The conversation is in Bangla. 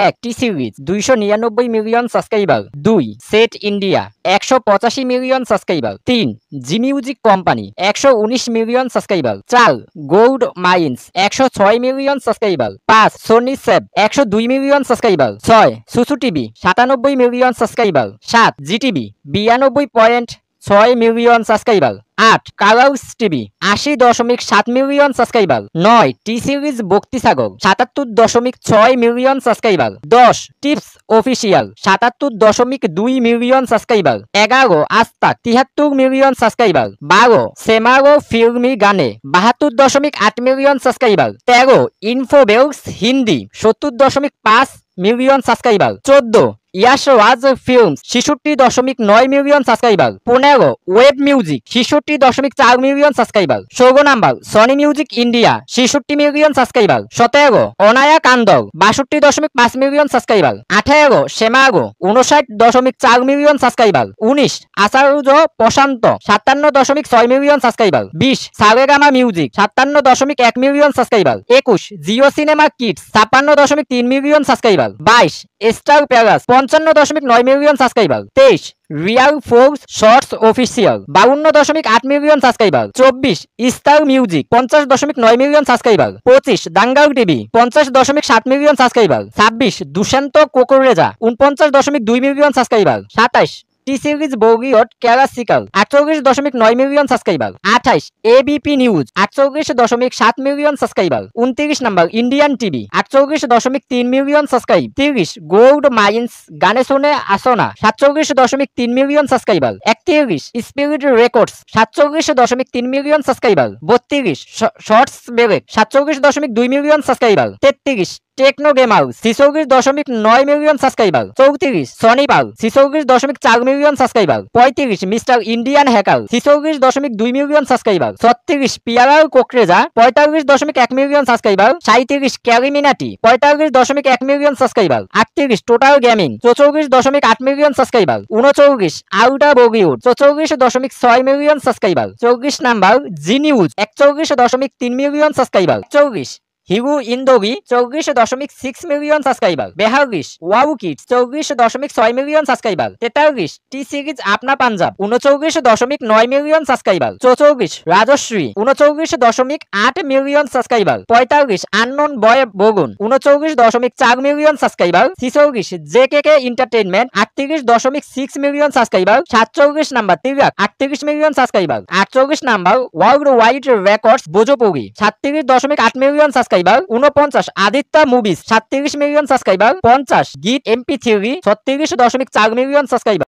এক T-Series 299 million subscriber. 2 SET India 185 million subscriber. 3 Zee music company 119 million subscriber. 4 Goldmines 106 million subscriber. 5 Sony SAB 102 million subscriber. 6 ChuChu TV 97 million subscriber. 7 Zee TV 92.6 million subscriber. 8 colors TV 80.7 million subscriber. 9 T-Series Bhakti Sagar 77.6 million subscriber. 10 Tips official 77.2 million subscriber. 11 Aaj Tak 73 million subscriber. 12 সেমারো Filmi Gaane 72.8 million subscriber. 13 Infobells Hindi 70.5 million subscriber. 14 Yash Raj films 66.9 million subscriber. 15 Wave music 66.4 million subscriber. 16 number Sony music India 66 million subscriber. 17 Anaya Kandhal 62.5 million subscriber. 18 সেমাগো 59.4 মিলিয়ন সাবস্ক্রাইবার। 19 আসারুজ Prashant 57.6 million subscriber. 20 Saregama music 57.1 million subscriber. 21 Jio cinema kids 56.3 million subscriber. 22 star plus 55.9 million subscriber. 23 Real fools shorts official 52.8 million subscriber. 24 star music 50.9 million subscriber. 25 Dangal TV 50.7 million subscriber. 26 Dushyant Kukreja 49.2 million subscriber. 27 T-Series বগিয়ট classical 48.9 million subscriber. 28 ABP news 48.7 million subscriber. 29 number Indian TV 48.3 million subscribe. 30 Goldmines Gaane Sune Ansune 47.3 million subscriber. 31 spirit records 47.3 million subscriber. 32 shorts বেরেক 47.2 million subscriber. 33 techno gamer 46.9 million subscriber. 34 Sony Pal 46.4 million subscriber. 35 mister Indian hacker 46.2 million subscriber. 36 পিয়ারার Kukreja 45.1 million subscriber. 37 CarryMinati 45.1 million subscriber. 38 total gaming 44.8 million subscriber. 39 আউটা বগিউড 44.6 million subscriber. 40 number Zee news 41.3 million subscriber. 40 hero ইন্দোবি 44.6 million subscriber. 42 wow kids 44.6 million subscriber. 43 T-Series Apna Punjab 39.9 million subscriber. 44 Rajshri 39.8 million subscriber. 45 unknown boy বগুন 39.4 million subscriber. 46 JKK entertainment 38.6 million subscriber. 47 number তিরাক 38 million subscriber. 48 number world wide records Bhojpuri 37.8 million subscriber. 49 Aditya movies 37 million subscriber. 50 Geet MP3 36.4 million subscriber.